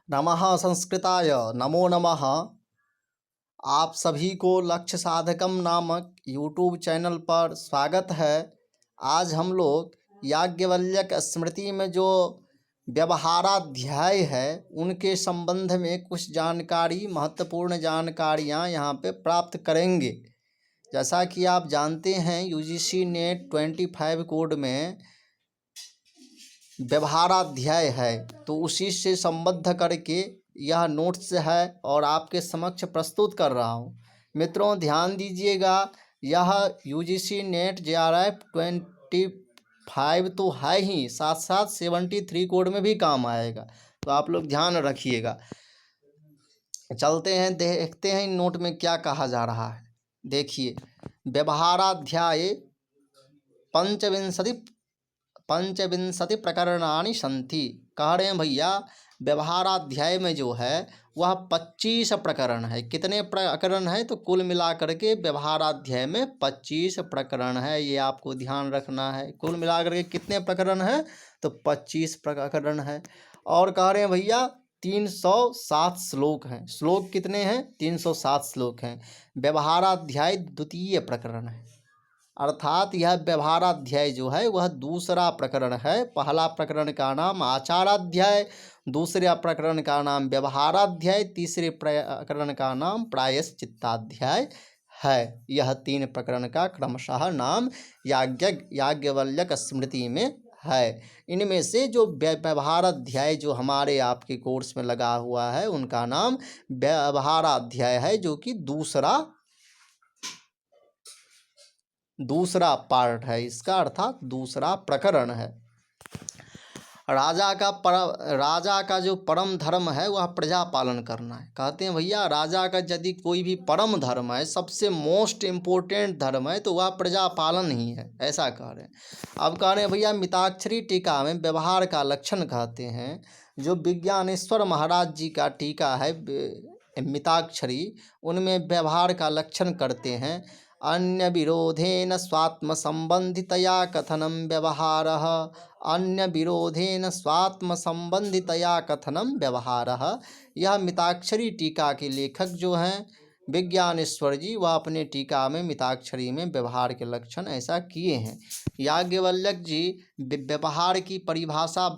नमः संस्कृताय नमो नमः। आप सभी को लक्ष्य साधकम नामक यूट्यूब चैनल पर स्वागत है। आज हम लोग याज्ञवल्क्य स्मृति में जो व्यवहाराध्याय है उनके संबंध में कुछ जानकारी, महत्वपूर्ण जानकारियाँ यहाँ पे प्राप्त करेंगे। जैसा कि आप जानते हैं यूजीसी नेट 25 कोड में व्यवहाराध्याय है, तो उसी से संबद्ध करके यह नोट्स है और आपके समक्ष प्रस्तुत कर रहा हूँ। मित्रों ध्यान दीजिएगा, यह यूजीसी नेट JRF 25 तो है ही, साथ साथ 73 कोड में भी काम आएगा, तो आप लोग ध्यान रखिएगा। चलते हैं, देखते हैं इन नोट में क्या कहा जा रहा है। देखिए, व्यवहाराध्याय पंचविंशति प्रकरणानि सन्ति। कह रहे हैं भैया व्यवहाराध्याय में जो है वह 25 प्रकरण है। कितने प्रकरण है? तो कुल मिलाकर के व्यवहाराध्याय में 25 प्रकरण है, ये आपको ध्यान रखना है। कुल मिलाकर के कितने प्रकरण है? तो 25 प्रकरण है। और कह रहे हैं भैया 307 श्लोक हैं। श्लोक कितने हैं? 307 श्लोक हैं। व्यवहाराध्याय द्वितीय प्रकरण है, अर्थात यह व्यवहाराध्याय जो है वह दूसरा प्रकरण है। पहला प्रकरण का नाम आचाराध्याय, दूसरे प्रकरण का नाम व्यवहाराध्याय, तीसरे प्रकरण का नाम प्रायश्चित्ताध्याय है। यह 3 प्रकरण का क्रमशः नाम याज्ञवल्क्य स्मृति में है। इनमें से जो व्यवहाराध्याय जो हमारे आपके कोर्स में लगा हुआ है उनका नाम व्यवहाराध्याय है, जो कि दूसरा पार्ट है इसका, अर्थात दूसरा प्रकरण है। राजा का जो परम धर्म है वह प्रजा पालन करना है। कहते हैं भैया राजा का यदि कोई भी परम धर्म है, सबसे मोस्ट इम्पोर्टेंट धर्म है, तो वह प्रजा पालन ही है, ऐसा कह रहे हैं। अब कह रहे हैं भैया मिताक्षरी टीका में व्यवहार का लक्षण कहते हैं। जो विज्ञानेश्वर महाराज जी का टीका है मिताक्षरी, उनमें व्यवहार का लक्षण करते हैं। अन्य विरोधेन स्वात्म संबंधितया कथनम व्यवहारः, अन्य विरोधेन स्वात्म संबंधितया कथनम व्यवहारः। यह मिताक्षरी टीका के लेखक जो हैं विज्ञानेश्वर जी, वह अपने टीका में मिताक्षरी में व्यवहार के लक्षण ऐसा किए हैं। याज्ञवल्क्य जी व्यवहार की परिभाषा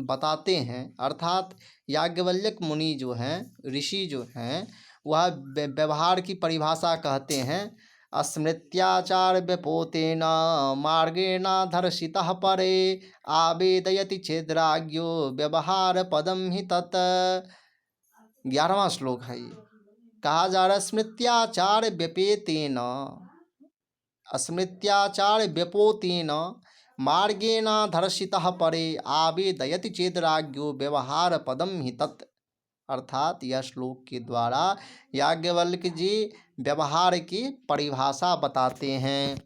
बताते हैं, अर्थात याज्ञवल्क्य मुनि जो हैं, ऋषि जो हैं, वह व्यवहार की परिभाषा कहते हैं। अस्मृत्याचार व्यपोतेन मार्गेणाधर्षितः परे आवेदयति चेद्राज्ञो व्यवहार पदम ही तत्। 11वां श्लोक है ये। कहा जा रहा है स्मृत्याचार व्यपोतेन मार्गेणाधर्षितः परे आवेदयति चेद्राज्ञो व्यवहार पदम ही तत्। अर्थात यह श्लोक के द्वारा याज्ञवल्क्य जी व्यवहार की परिभाषा बताते हैं।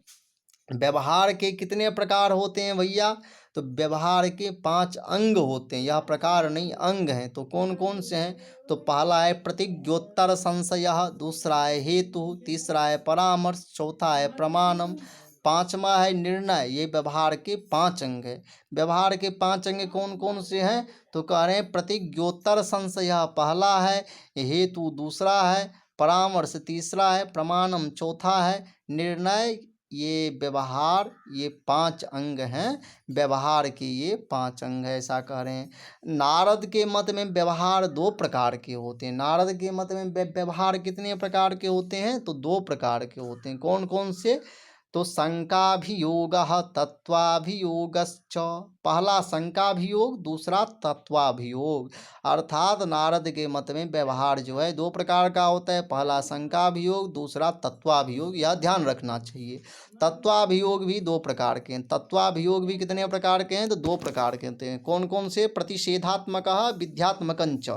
व्यवहार के कितने प्रकार होते हैं भैया? तो व्यवहार के 5 अंग होते हैं, यह प्रकार नहीं अंग हैं। तो कौन कौन से हैं? तो पहला है प्रतिज्ञोत्तर संशयः, दूसरा है हेतु, तीसरा है परामर्श, चौथा है प्रमाणम, 5वां है निर्णय। ये व्यवहार के 5 अंग है। व्यवहार के 5 अंग कौन कौन से हैं? तो कह रहे हैं प्रतिज्ञोत्तर संशयः पहला है, हेतु दूसरा है, परामर्श तीसरा है, प्रमाणम चौथा है, निर्णय। ये व्यवहार ये 5 अंग हैं। व्यवहार के ये 5 अंग है, ऐसा कह रहे हैं। नारद के मत में व्यवहार 2 प्रकार के होते हैं। नारद के मत में व्यवहार कितने प्रकार के होते हैं? तो 2 प्रकार के होते हैं। कौन कौन से? तो शंकाभियोगः तत्वाभियोगश्च। पहला शंकाभियोग, दूसरा तत्वाभियोग। अर्थात नारद के मत में व्यवहार जो है 2 प्रकार का होता है। पहला शंकाभियोग, दूसरा तत्वाभियोग, यह ध्यान रखना चाहिए। तत्वाभियोग भी 2 प्रकार के हैं। तत्वाभियोग भी कितने प्रकार के हैं? तो 2 प्रकार के होते हैं। कौन कौन से? प्रतिषेधात्मकः विध्यात्मकञ्च।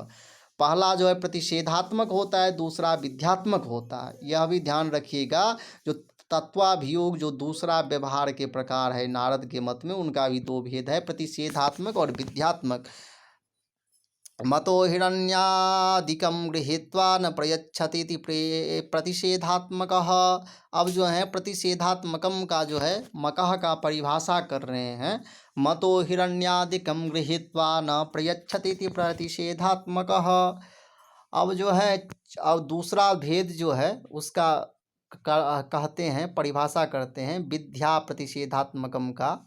पहला जो है प्रतिषेधात्मक होता है, दूसरा विध्यात्मक होता है, यह भी ध्यान रखिएगा। जो तत्वाभियोग जो दूसरा व्यवहार के प्रकार है नारद के मत में, उनका भी 2 भेद है, प्रतिषेधात्मक और विध्यात्मक। मतो हिरण्यादिकं गृहीत्वा न प्रयच्छति इति प्रतिषेधात्मकः। अब जो है प्रतिषेधात्मकम का जो है मकः का परिभाषा कर रहे हैं। मतो हिरण्यादिकं गृहीत्वा न प्रयच्छति इति प्रतिषेधात्मकः। अब जो है अब दूसरा भेद जो है उसका कहते हैं, परिभाषा करते हैं विद्या प्रतिषेधात्मकम का,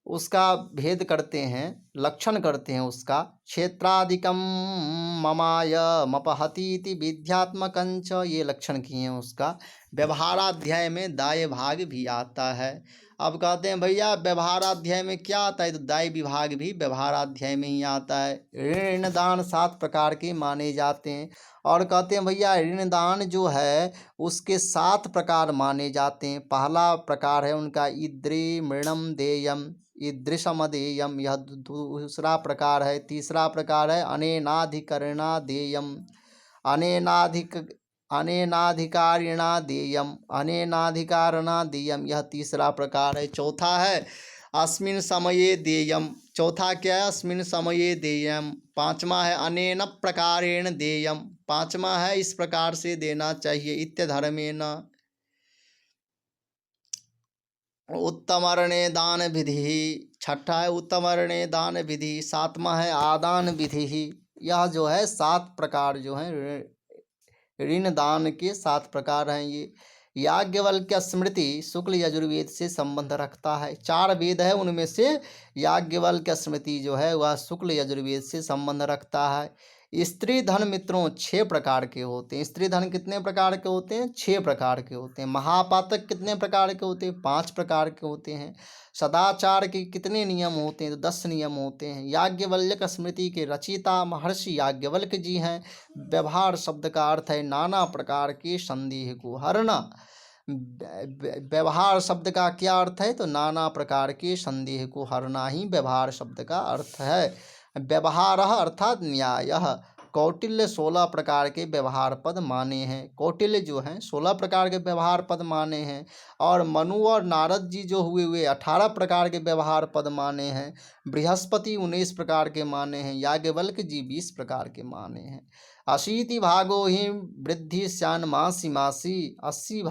उसका भेद करते हैं, लक्षण करते हैं उसका। क्षेत्रादिकम ममाय मपहति इति विद्यात्मकंच, ये लक्षण किए हैं उसका। व्यवहाराध्याय में दाय भाग भी आता है। अब कहते हैं भैया व्यवहाराध्याय में क्या आता है, तो दाय विभाग भी व्यवहाराध्याय में ही आता है। ऋण दान 7 प्रकार के माने जाते हैं। और कहते हैं भैया ऋण दान जो है उसके 7 प्रकार माने जाते हैं। पहला प्रकार है उनका ईद्रे मृणम देयम, ईदृशमदेयम, यह दूसरा प्रकार है। तीसरा प्रकार है अनेनाधिकरणा देयम, अनेनाधिकारिणा देयम, अनेनाधिकारणा देयम, यह तीसरा प्रकार है। चौथा है अस्मिन् समये देयम, चौथा क्या है, अस्मिन् समये देयम। पांचवा है अनेन प्रकारेण देयम, पांचवा है इस प्रकार से देना चाहिए। इत्यधर्मेण उत्तमरणे दान विधि, छठा है उत्तमरणे दान विधि, सातवां है आदान विधि। यह जो है 7 प्रकार जो हैं ऋण दान के 7 प्रकार हैं। ये याज्ञवल्क्य स्मृति शुक्ल यजुर्वेद से संबंध रखता है। 4 वेद है उनमें से याज्ञवल्क्य स्मृति जो है वह शुक्ल यजुर्वेद से संबंध रखता है। स्त्री धन मित्रों 6 प्रकार के होते हैं। स्त्री धन कितने प्रकार के होते हैं, 6 प्रकार के होते हैं। महापातक कितने प्रकार के होते हैं, 5 प्रकार के होते हैं। सदाचार के कितने नियम होते हैं, तो 10 नियम होते हैं। याज्ञवल्क्य स्मृति के रचयिता महर्षि याज्ञवल्क्य जी हैं। व्यवहार शब्द का अर्थ है नाना प्रकार के संदेह को हरना। व्यवहार शब्द का क्या अर्थ है, तो नाना प्रकार के संदेह को हरना ही व्यवहार शब्द का अर्थ है। व्यवहार अर्थात न्याय। कौटिल्य 16 प्रकार के व्यवहार पद माने हैं। कौटिल्य जो हैं 16 प्रकार के व्यवहार पद माने हैं। और मनु और नारद जी जो हुए 18 प्रकार के व्यवहार पद माने हैं। बृहस्पति 19 प्रकार के माने हैं। याज्ञवल्क्य जी 20 प्रकार के माने हैं। 80 भागो ही वृद्धि स्यान मासी मासी, 80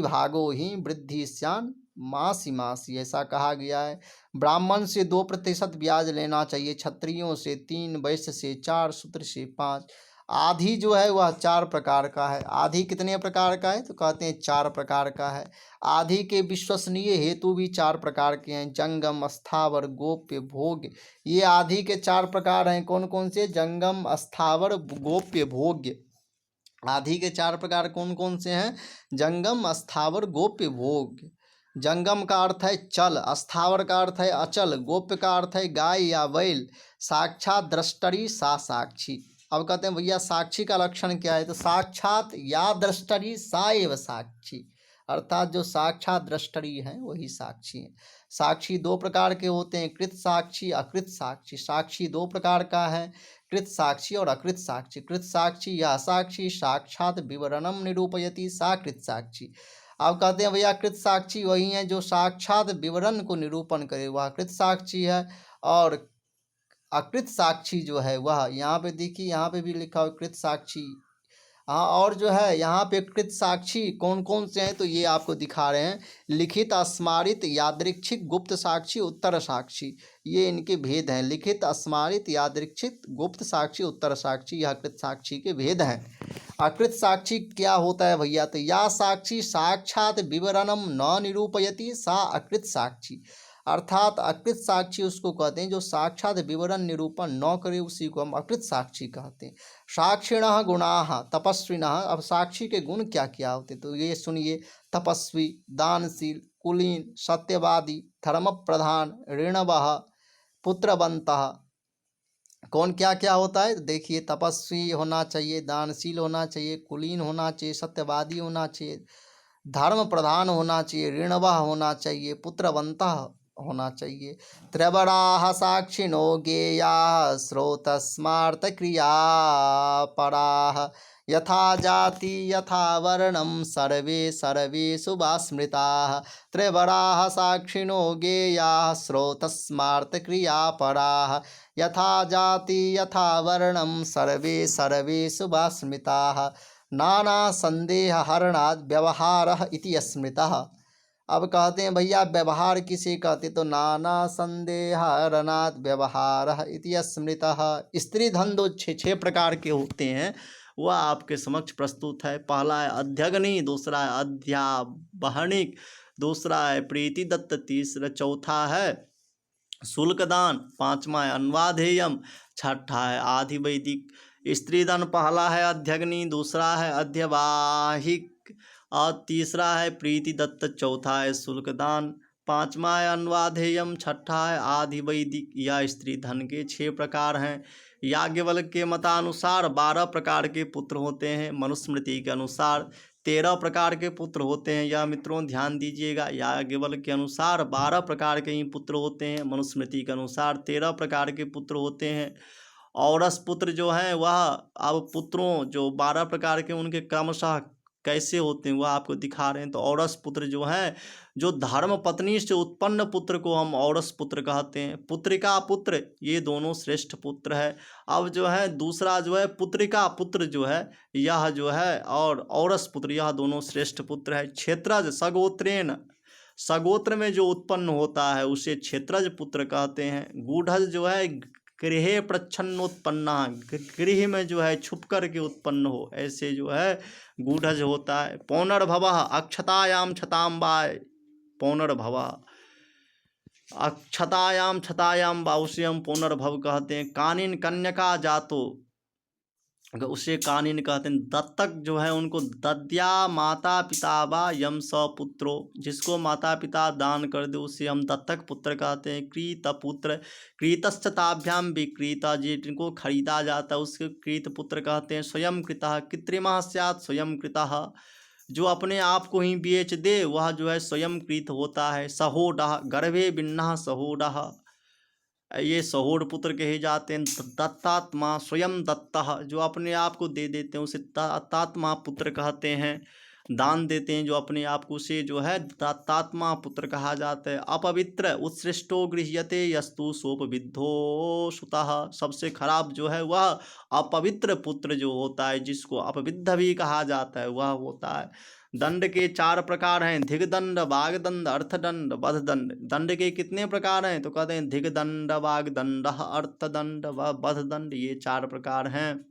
भागो ही वृद्धि स्यान मासी मासी, ऐसा कहा गया है। ब्राह्मण से 2% ब्याज लेना चाहिए, क्षत्रियों से 3, वैश्य से 4, शूद्र से 5। आधी जो है वह 4 प्रकार का है। आधी कितने प्रकार का है, तो कहते हैं 4 प्रकार का है। आधी के विश्वसनीय हेतु भी 4 प्रकार के हैं। जंगम, स्थावर, गोप्य, भोग्य, ये आधी के 4 प्रकार हैं। कौन कौन से, जंगम, स्थावर, गोप्य, भोग्य। आधी के 4 प्रकार कौन कौन से हैं, जंगम, स्थावर, गोप्य, भोग्य। जंगम का अर्थ है चल, स्थावर का अर्थ है अचल, गोप्य का अर्थ है गाय या बैल, साक्षात द्रष्टरी सा साक्षी। अब कहते हैं भैया साक्षी का लक्षण क्या है, तो साक्षात या द्रष्टरी सा एव साक्षी, अर्थात जो साक्षात द्रष्टरी हैं वही साक्षी हैं। साक्षी 2 प्रकार के होते हैं, कृत साक्षी, अकृत साक्षी। साक्षी 2 प्रकार का है, कृत साक्षी और अकृत साक्षी। कृत साक्षी यह साक्षी साक्षात विवरणम निरूपयति, सा कृत साक्षी। अब कहते हैं भैया कृत साक्षी वही है जो साक्षात विवरण को निरूपण करे, वह कृत साक्षी है। और अकृत साक्षी जो है वह, यहाँ पे देखिए यहाँ पे भी लिखा हुआ कृत साक्षी। हाँ, और जो है यहाँ पे कृत साक्षी कौन कौन से हैं, तो ये आपको दिखा रहे हैं। लिखित, स्मारित, यादृच्छिक, गुप्त साक्षी, उत्तर साक्षी, ये इनके भेद हैं। लिखित, स्मारित, यादृच्छिक, गुप्त साक्षी, उत्तर साक्षी, यह कृत साक्षी के भेद हैं। अकृत साक्षी क्या होता है भैया, तो या साक्षी साक्षात विवरणम न निरूपयति, सा अकृत साक्षी। अर्थात अकृत साक्षी उसको कहते हैं जो साक्षात विवरण निरूपण न करे, उसी को हम अकृत साक्षी कहते हैं। साक्षिणः गुणाः तपस्विनः, अब साक्षी के गुण क्या क्या होते, तो ये सुनिए। तपस्वी, दानशील, कुलीन, सत्यवादी, धर्म प्रधान, ऋणवः, पुत्रवंतः। कौन क्या क्या होता है, तो देखिए तपस्वी होना चाहिए, दानशील होना चाहिए, कुलीन होना चाहिए, सत्यवादी होना चाहिए, धर्म प्रधान होना चाहिए, ऋणवः होना चाहिए, पुत्रवंतः होना चाहिए। त्रिवराः साक्षिणो ज्ञेयाः स्रोतस्मार्थ क्रियापराः, यथा जाति यथा वर्णम सर्वे सर्वेषु वा स्मृताः त्रिवराः साक्षिणो ज्ञेयाः श्रोतस्मार्तक्रियापराः यथा जाति यथा वर्णम सर्वे सर्वेषु वा स्मृताः नाना संदेह हरणात् व्यवहारः इति स्मृतः। अब कहते हैं भैया व्यवहार किसे कहते, तो नाना संदेह हरणात् व्यवहारः इति स्मृतः। स्त्री धन दो छह प्रकार के होते हैं, वह आपके समक्ष प्रस्तुत है। पहला है अध्यग्नि, दूसरा है अध्यावहनिक, दूसरा है प्रीति दत्त, तीसरा चौथा है शुल्कदान, पांचवा है अन्वाधेयम, छठा है आधि वैदिक। स्त्रीधन पहला है अध्यग्नि, दूसरा है अध्यवाहिक और तीसरा है प्रीति दत्त, चौथा है शुल्कदान, पांचवा है अन्वाधेयम, छठा है आधि वैदिक। यह स्त्री धन के 6 प्रकार हैं। याज्ञवल्क्य के मतानुसार 12 प्रकार के पुत्र होते हैं। मनुस्मृति के अनुसार 13 प्रकार के पुत्र होते हैं। यह मित्रों ध्यान दीजिएगा, याज्ञवल्क्य के अनुसार 12 प्रकार के ही पुत्र होते हैं, मनुस्मृति के अनुसार 13 प्रकार के पुत्र होते हैं। औरस पुत्र जो हैं वह अब पुत्रों जो 12 प्रकार के उनके क्रमशः कैसे होते हैं वह आपको दिखा रहे हैं। तो औरस पुत्र जो हैं, जो धर्म पत्नी से उत्पन्न पुत्र को हम औरस पुत्र कहते हैं। पुत्रिका पुत्र ये दोनों श्रेष्ठ पुत्र है। अब जो है दूसरा जो है पुत्रिका पुत्र जो है यह जो है और औरस पुत्र यह दोनों श्रेष्ठ पुत्र है। क्षेत्रज सगोत्रेण, सगोत्र में जो उत्पन्न होता है उसे क्षेत्रज पुत्र कहते हैं। गूढ़ज जो है गृह प्रच्छन्नोत्पन्ना, गृह में जो है छुप कर के उत्पन्न हो, ऐसे जो है गूढ़ज होता है। पौनर्भवः अक्षतायाम छताम्बाय, पौनर्भवः अक्षतायाम छतायाम बा उसे हम पौनर्भव कहते हैं। कानिन कन्यका जातो, उसे कानिन कहते हैं। दत्तक जो है उनको दद्या माता पिता वा यम सपुत्रो, जिसको माता पिता दान कर दे उसे हम दत्तक पुत्र कहते हैं। क्रीत पुत्र, क्रीतश्च ताभ्याम विक्रीता, जिनको खरीदा जाता है उसके क्रीत पुत्र कहते हैं। स्वयं कृतः कृत्रिमः स्यात् स्वयं कृतः, जो अपने आप को ही बेच दे वह जो है स्वयं कृत होता है। सहोडः गर्भे भिन्नः सहोडः, ये सहोड़ पुत्र कहे जाते हैं। दत्तात्मा स्वयं दत्तः, जो अपने आप को दे देते हैं उसे दत्तात्मा पुत्र कहते हैं। दान देते हैं जो अपने आप को, उसे जो है दत्तात्मा पुत्र कहा जाता है। अपवित्र उत्सृष्टो गृह्यते यस्तु सोपविद्धो सुतः, सबसे खराब जो है वह अपवित्र पुत्र जो होता है, जिसको अपविद्ध भी कहा जाता है, वह होता है। दंड के 4 प्रकार हैं, धिगदंड, वागदंड, अर्थदंड, बधदंड। दंड के कितने प्रकार हैं, तो कहते हैं धिगदंड, वागदंड, अर्थदंड व बधदंड, ये 4 प्रकार हैं।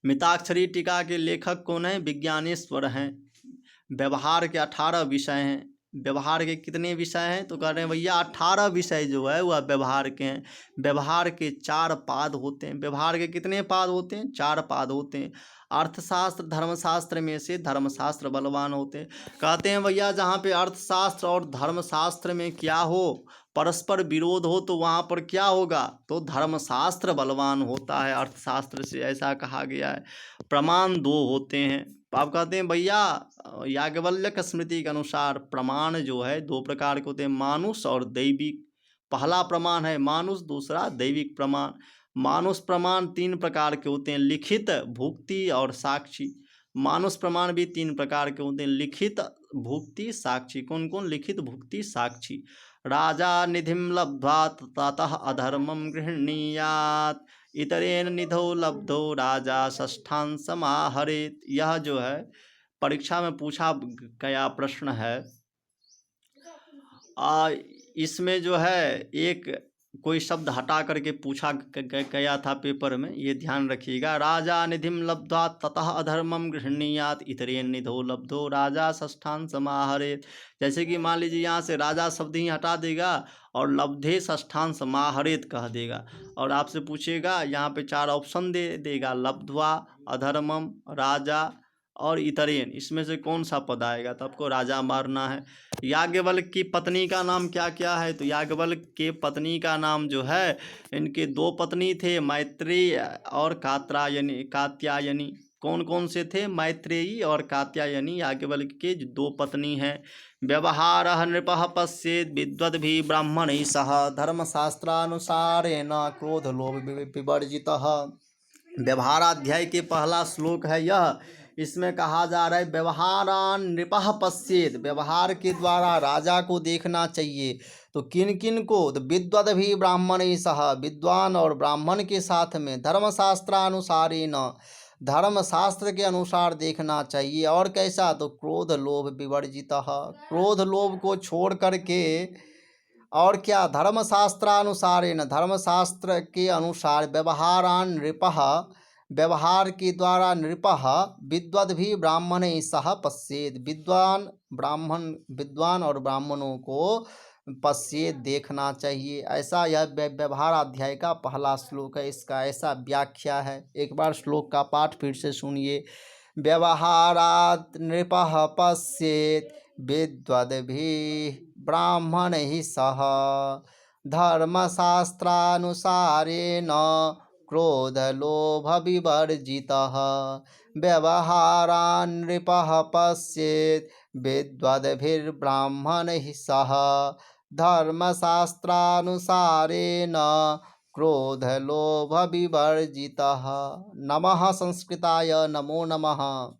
मिताक्षरी टीका के लेखक कौन हैं, विज्ञानेश्वर हैं। व्यवहार के 18 विषय हैं। व्यवहार के कितने विषय हैं, तो कह रहे हैं भैया 18 विषय जो है वह व्यवहार के हैं। व्यवहार के 4 पाद होते हैं। व्यवहार के कितने पाद होते हैं, 4 पाद होते हैं। अर्थशास्त्र धर्मशास्त्र में से धर्मशास्त्र बलवान होते हैं। कहते हैं भैया जहाँ पे अर्थशास्त्र और धर्मशास्त्र में क्या हो, परस्पर विरोध हो, तो वहाँ पर क्या होगा, तो धर्मशास्त्र बलवान होता है अर्थशास्त्र से, ऐसा कहा गया है। प्रमाण 2 होते हैं। आप कहते हैं भैया याज्ञवल्क्य स्मृति के अनुसार प्रमाण जो है 2 प्रकार के होते हैं, मानुष और दैविक। पहला प्रमाण है मानुष, दूसरा दैविक प्रमाण। मानुष प्रमाण 3 प्रकार के होते हैं, लिखित, भुक्ति और साक्षी। मानुष प्रमाण भी 3 प्रकार के होते हैं, लिखित, भुक्ति, साक्षी। कौन कौन, लिखित, भुक्ति, साक्षी। राजा निधिम लब्ध्वा ततः अधर्मम गृह्णीयात्, इतरेण निधो लब्धो राजा षष्ठान समाहरेत। यह जो है परीक्षा में पूछा गया प्रश्न है। इसमें जो है एक कोई शब्द हटा करके पूछा गया था पेपर में, ये ध्यान रखिएगा। राजा निधिम लब्ध्वा ततः अधर्मम गृह्णीयात्, इतरेण निधो लब्धो राजा षष्ठान समाहरेत। जैसे कि मान लीजिए यहाँ से राजा शब्द ही हटा देगा और लब्धे षष्ठान समाहरेत कह देगा, और आपसे पूछेगा यहाँ पे 4 ऑप्शन दे देगा, लब्ध्वा, अधर्मम, राजा और इतरेण, इसमें से कौन सा पद आएगा, तो आपको राजा मारना है। याज्ञवल्क्य की पत्नी का नाम क्या क्या है, तो याज्ञवल्क्य के पत्नी का नाम जो है, इनके 2 पत्नी थे, मैत्रेयी और कात्यायनी। कौन कौन से थे, मैत्रेयी और कात्यायनी याज्ञवल्क्य के 2 पत्नी हैं। व्यवहारः नृपः पश्येत् विद्वद्भिः ब्राह्मणैः सह, धर्मशास्त्रानुसारेण क्रोध लोभ विवर्जितः। व्यवहाराध्याय के पहला श्लोक है यह। इसमें कहा जा रहा है व्यवहारान नृपः पश्येत, व्यवहार के द्वारा राजा को देखना चाहिए। तो किन किन को? तो विद्वद भी ब्राह्मण ही सह, विद्वान और ब्राह्मण के साथ में, धर्मशास्त्रानुसारेण, धर्मशास्त्र के अनुसार देखना चाहिए। और कैसा? तो क्रोध लोभ विवर्जितः, क्रोध लोभ को छोड़ करके, और क्या? धर्मशास्त्रानुसारेण, धर्मशास्त्र के अनुसार, व्यवहारान नृपः, व्यवहार के द्वारा, नृपः विद्वद भी ब्राह्मण ही सह पश्येत, विद्वान ब्राह्मण, विद्वान और ब्राह्मणों को पश्येत देखना चाहिए। ऐसा यह व्यवहार अध्याय का पहला श्लोक है, इसका ऐसा व्याख्या है। एक बार श्लोक का पाठ फिर से सुनिए। व्यवहारात् नृपः पश्येत विद्वद्भिः ब्राह्मण ही सह, धर्मशास्त्रानुसारेण क्रोधलोभविवर्जितः, व्यवहारान् नृपः पश्येत् विद्वद्भिर्ब्राह्मणैः सह, धर्मशास्त्रानुसारेण क्रोधलोभविवर्जितः। नमः संस्कृताय, नमो नमः।